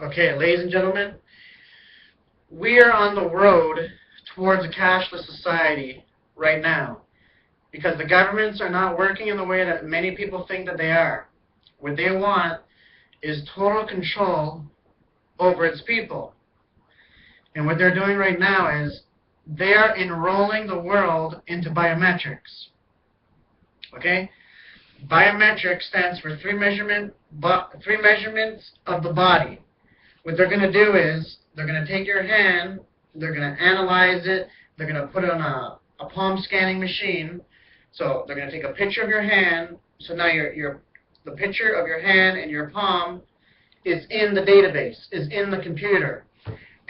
Okay, ladies and gentlemen, we are on the road towards a cashless society right now because the governments are not working in the way that many people think that they are. What they want is total control over its people. And what they're doing right now is they are enrolling the world into biometrics. Okay? Biometrics stands for three measurements of the body. What they're going to do is they're going to take your hand, they're going to analyze it, they're going to put it on a palm scanning machine. So they're going to take a picture of your hand. So now the picture of your hand and your palm is in the database, is in the computer.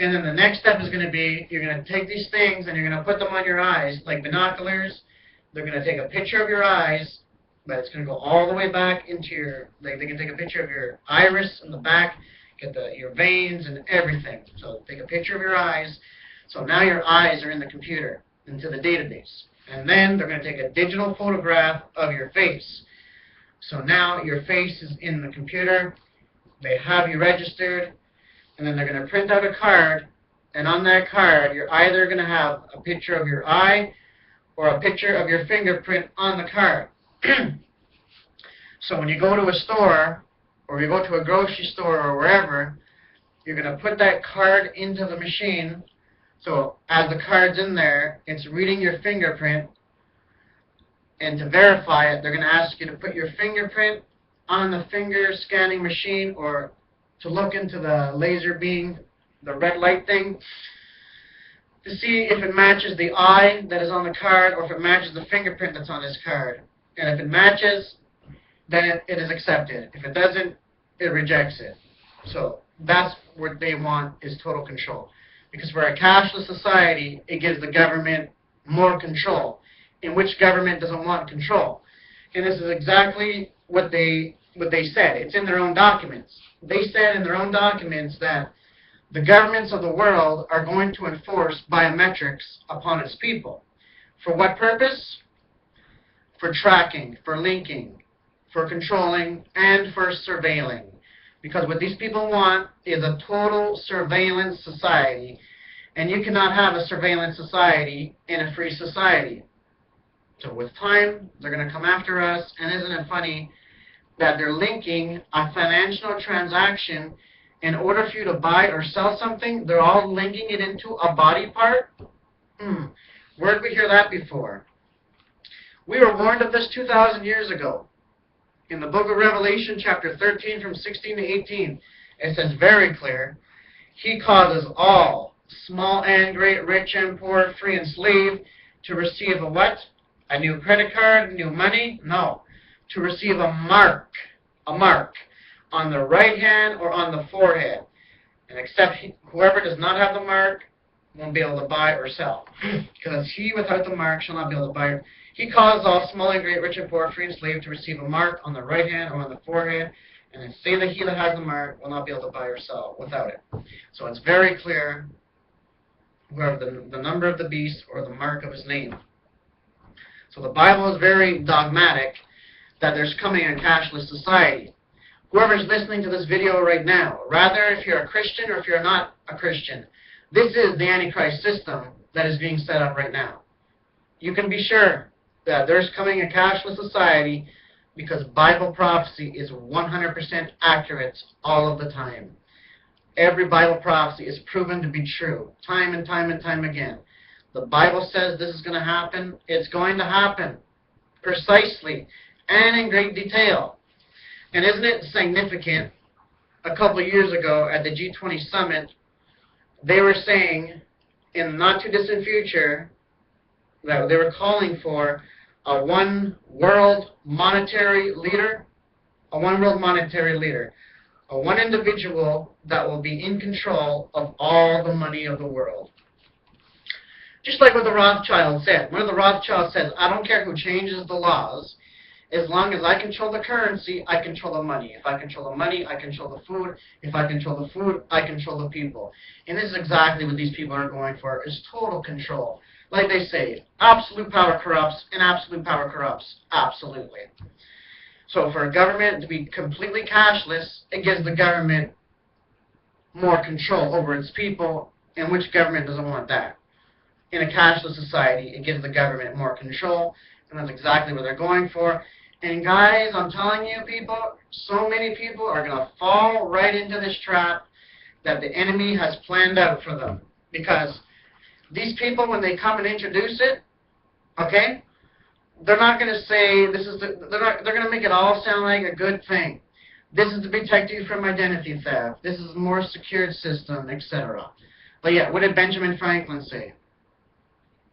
And then the next step is going to be you're going to take these things and you're going to put them on your eyes like binoculars. They're going to take a picture of your eyes, but it's going to go all the way back into your, they can take a picture of your iris in the back, get your veins and everything. So take a picture of your eyes. So now your eyes are in the computer, into the database. And then they're going to take a digital photograph of your face. So now your face is in the computer. They have you registered. And then they're going to print out a card. And on that card, you're either going to have a picture of your eye or a picture of your fingerprint on the card. So when you go to a store, or you go to a grocery store or wherever, you're going to put that card into the machine. So as the card's in there, it's reading your fingerprint. And to verify it, they're going to ask you to put your fingerprint on the finger scanning machine or to look into the laser beam, the red light thing, to see if it matches the eye that is on the card or if it matches the fingerprint that's on this card. And if it matches, then it is accepted. If it doesn't, it rejects it. So that's what they want, is total control. Because for a cashless society, it gives the government more control. In which government doesn't want control? And this is exactly what they said. It's in their own documents. They said in their own documents that the governments of the world are going to enforce biometrics upon its people. For what purpose? For tracking, for linking, for controlling, and for surveilling. Because what these people want is a total surveillance society. And you cannot have a surveillance society in a free society. So with time, they're going to come after us. And isn't it funny that they're linking a financial transaction in order for you to buy or sell something? They're all linking it into a body part? Where did we hear that before? We were warned of this 2,000 years ago. In the book of Revelation, chapter 13, from 16 to 18, it says very clear, He causes all, small and great, rich and poor, free and slave, to receive a what? A new credit card, new money? No. To receive a mark, on the right hand or on the forehead. And except whoever does not have the mark won't be able to buy or sell. Because he without the mark shall not be able to buy. He caused all, small and great, rich and poor, free and slave, to receive a mark on the right hand or on the forehead. And then say that he that has the mark will not be able to buy or sell without it. So it's very clear, whoever the number of the beast or the mark of his name. So the Bible is very dogmatic that there's coming a cashless society. Whoever's listening to this video right now, rather if you're a Christian or if you're not a Christian, this is the Antichrist system that is being set up right now. You can be sure that there's coming a cashless society because Bible prophecy is 100% accurate all of the time. Every Bible prophecy is proven to be true, time and time and time again. The Bible says this is going to happen. It's going to happen precisely and in great detail. And isn't it significant, a couple of years ago at the G20 summit, they were saying in the not too distant future that they were calling for a one world monetary leader, a one individual that will be in control of all the money of the world. Just like what the Rothschild said. One of the Rothschilds says, I don't care who changes the laws. As long as I control the currency, I control the money. If I control the money, I control the food. If I control the food, I control the people. And this is exactly what these people are going for, is total control. Like they say, absolute power corrupts, and absolute power corrupts. Absolutely. So for a government to be completely cashless, it gives the government more control over its people, and which government doesn't want that? In a cashless society, it gives the government more control, and that's exactly what they're going for. And guys, I'm telling you people, so many people are going to fall right into this trap that the enemy has planned out for them. Because these people, when they come and introduce it, okay, they're not going to say, they're going to make it all sound like a good thing. This is to protect you from identity theft. This is a more secured system, etc. But yeah, what did Benjamin Franklin say?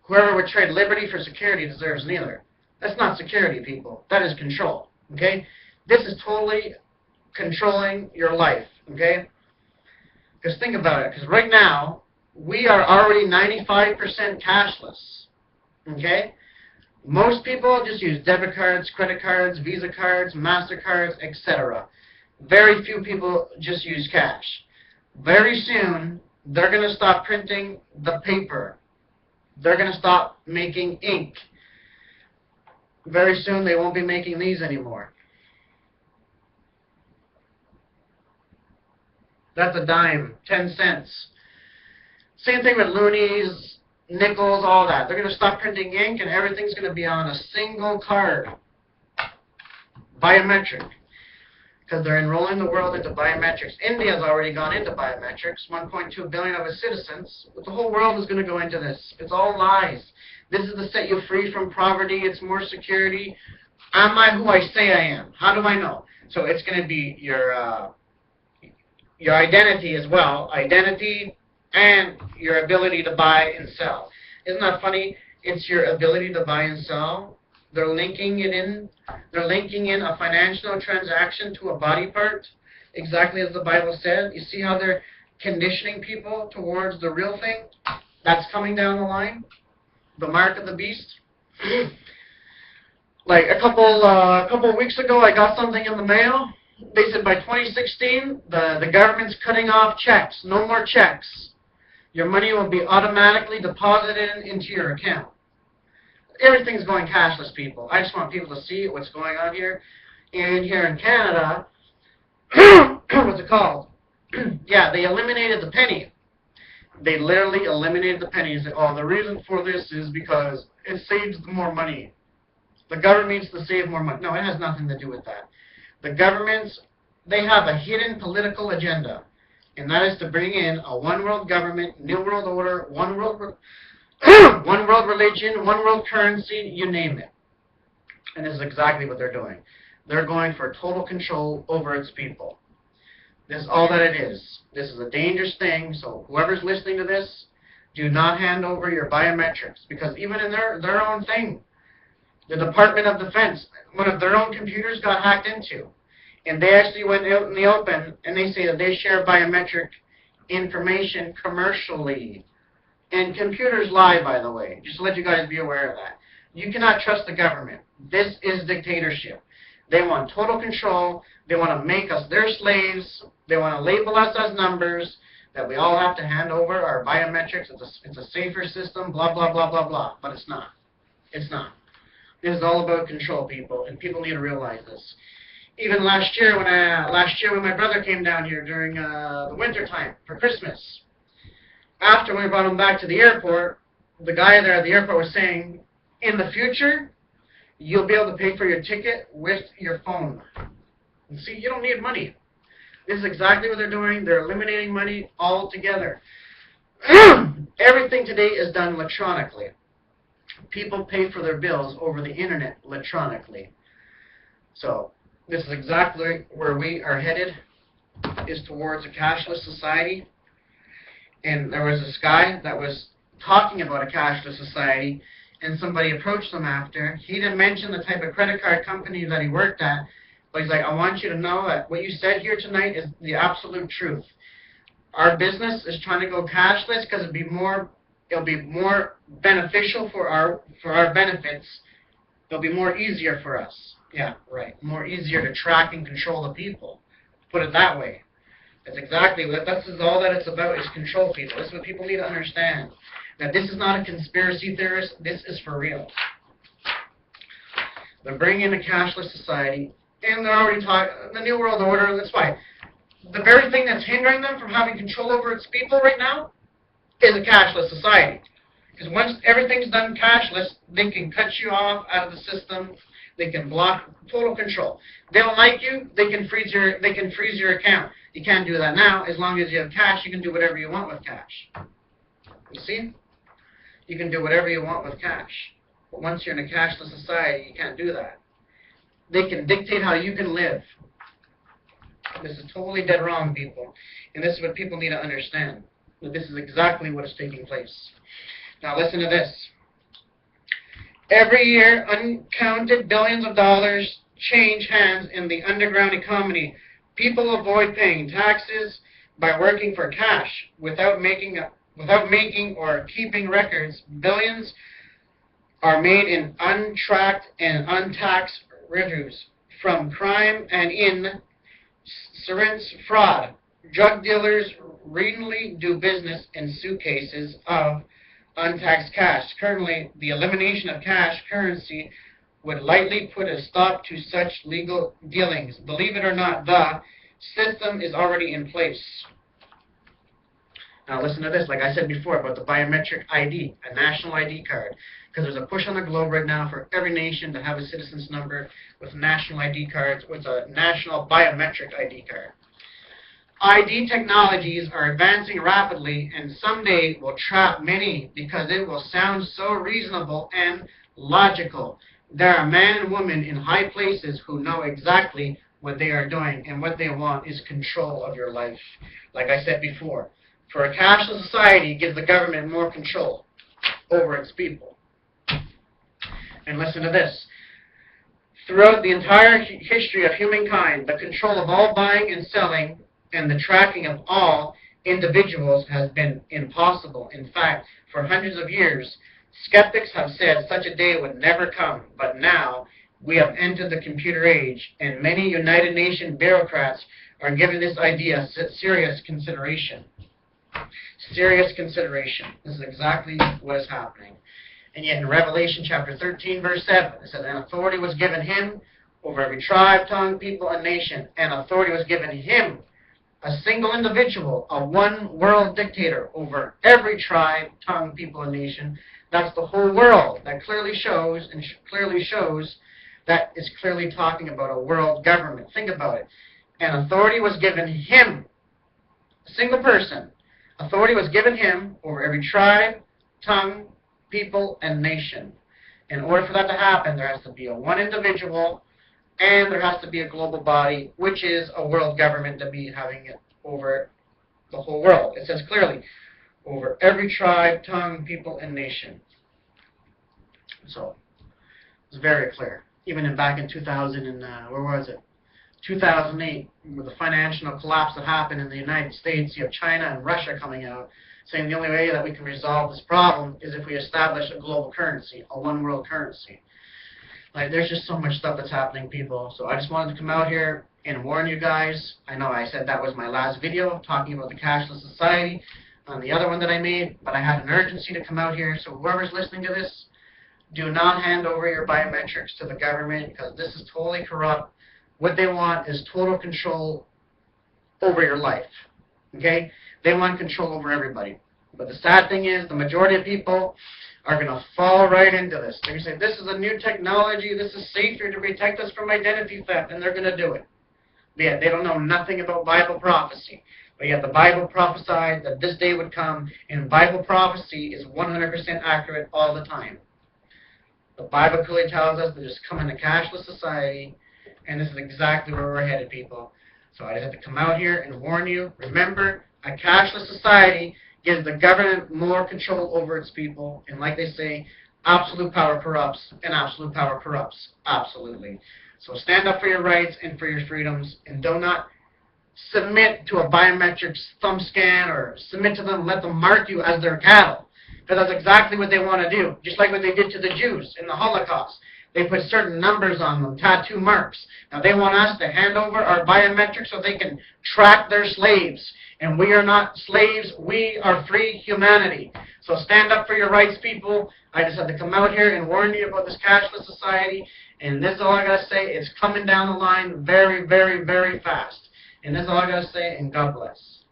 Whoever would trade liberty for security deserves neither. That's not security, people. That is control, okay? This is totally controlling your life, okay? Because think about it, because right now, we are already 95% cashless, okay? Most people just use debit cards, credit cards, Visa cards, MasterCards, etc. Very few people just use cash. Very soon, they're going to stop printing the paper. They're going to stop making ink. Very soon, they won't be making these anymore. That's a dime, 10 cents. Same thing with loonies, nickels, all that. They're going to stop printing ink, and everything's going to be on a single card. Biometric. Because they're enrolling the world into biometrics. India's already gone into biometrics. 1.2 billion of its citizens. But the whole world is going to go into this. It's all lies. This is to set you free from poverty. It's more security. Am I who I say I am? How do I know? So it's going to be your identity as well. Identity and your ability to buy and sell. Isn't that funny? It's your ability to buy and sell. They're linking it in. They're linking in a financial transaction to a body part, exactly as the Bible said. You see how they're conditioning people towards the real thing? That's coming down the line. The mark of the beast. Like a couple of weeks ago, I got something in the mail. They said by 2016, the government's cutting off checks. No more checks. Your money will be automatically deposited into your account. Everything's going cashless, people. I just want people to see what's going on here. And here in Canada, what's it called? Yeah, they eliminated the penny. They literally eliminated the penny. And said, oh, the reason for this is because it saves more money. The government needs to save more money. No, it has nothing to do with that. The governments, they have a hidden political agenda. And that is to bring in a one world government, new world order, one world religion, one world currency, you name it. And this is exactly what they're doing. They're going for total control over its people. This is all that it is. This is a dangerous thing, so whoever's listening to this, do not hand over your biometrics. Because even in their own thing, the Department of Defense, one of their own computers got hacked into. And they actually went out in the open, and they say that they share biometric information commercially. And computers lie, by the way. Just to let you guys be aware of that. You cannot trust the government. This is dictatorship. They want total control. They want to make us their slaves. They want to label us as numbers, that we all have to hand over our biometrics. It's a safer system, blah, blah, blah, blah, blah. But it's not. It's not. This is all about control, people, and people need to realize this. Even last year when my brother came down here during the winter time for Christmas, after we brought him back to the airport, the guy there at the airport was saying, in the future, you'll be able to pay for your ticket with your phone. And see, you don't need money. This is exactly what they're doing. They're eliminating money altogether. Everything today is done electronically. People pay for their bills over the internet electronically. So this is exactly where we are headed, is towards a cashless society. And there was this guy that was talking about a cashless society, and somebody approached him after. He didn't mention the type of credit card company that he worked at, but he's like, I want you to know that what you said here tonight is the absolute truth. Our business is trying to go cashless because it'll be more beneficial for our benefits. It'll be more easier for us. Yeah, right. More easier to track and control the people. Put it that way. That's exactly what, this is all that it's about, is control people. This is what people need to understand. That this is not a conspiracy theorist, this is for real. They're bringing in a cashless society, and they're already talking, the New World Order, that's why. the very thing that's hindering them from having control over its people right now is a cashless society. Because once everything's done cashless, they can cut you off out of the system. They can block total control. They don't like you, they can freeze your account. You can't do that now. As long as you have cash, you can do whatever you want with cash. You see? You can do whatever you want with cash. But once you're in a cashless society, you can't do that. They can dictate how you can live. This is totally dead wrong, people. And this is what people need to understand. That this is exactly what is taking place. Now listen to this. Every year, uncounted billions of dollars change hands in the underground economy. People avoid paying taxes by working for cash without making or keeping records. Billions are made in untracked and untaxed revenues from crime and insurance fraud. Drug dealers routinely do business in suitcases of untaxed cash. Currently, the elimination of cash currency would likely put a stop to such legal dealings. Believe it or not, the system is already in place. Now listen to this, like I said before, about the biometric ID, a national ID card. Because there's a push on the globe right now for every nation to have a citizen's number with national ID cards, with a national biometric ID card. ID technologies are advancing rapidly and someday will trap many because it will sound so reasonable and logical. There are men and women in high places who know exactly what they are doing, and what they want is control of your life. Like I said before, for a cashless society, it gives the government more control over its people. And listen to this. Throughout the entire history of humankind, the control of all buying and selling and the tracking of all individuals has been impossible. In fact, for hundreds of years, skeptics have said such a day would never come. But now, we have entered the computer age, and many United Nations bureaucrats are giving this idea serious consideration. Serious consideration. This is exactly what is happening. And yet in Revelation chapter 13, verse 7, it says, "And authority was given him over every tribe, tongue, people, and nation. And authority was given him, a single individual, a one-world dictator over every tribe, tongue, people, and nation." That's the whole world. That clearly shows, that is clearly talking about a world government. Think about it. And authority was given him, a single person. Authority was given him over every tribe, tongue, people, and nation. In order for that to happen, there has to be a one individual, and there has to be a global body, which is a world government to be having it over the whole world. It says clearly, over every tribe, tongue, people, and nation. So, it's very clear. Even back in 2008, with the financial collapse that happened in the United States, you have China and Russia coming out saying the only way that we can resolve this problem is if we establish a global currency, a one world currency. Like, there's just so much stuff that's happening, people. So I just wanted to come out here and warn you guys. I know I said that was my last video talking about the cashless society on the other one that I made, but I had an urgency to come out here. So whoever's listening to this, do not hand over your biometrics to the government, because this is totally corrupt. What they want is total control over your life. Okay? They want control over everybody. But the sad thing is, the majority of people are going to fall right into this. They're going to say, this is a new technology, this is safer to protect us from identity theft, and they're going to do it. But yet, they don't know nothing about Bible prophecy. But yet, the Bible prophesied that this day would come, and Bible prophecy is 100% accurate all the time. The Bible clearly tells us that there's coming a cashless society, and this is exactly where we're headed, people. So I just had to come out here and warn you. Remember, a cashless society gives the government more control over its people. And like they say, absolute power corrupts, and absolute power corrupts absolutely. So stand up for your rights and for your freedoms, and do not submit to a biometric thumb scan or submit to them and let them mark you as their cattle. Because that's exactly what they want to do. Just like what they did to the Jews in the Holocaust. They put certain numbers on them, tattoo marks. Now they want us to hand over our biometrics so they can track their slaves. And we are not slaves, we are free humanity. So stand up for your rights, people. I just had to come out here and warn you about this cashless society. And this is all I got to say. It's coming down the line very, very, very fast. And that's all I gotta say, and God bless.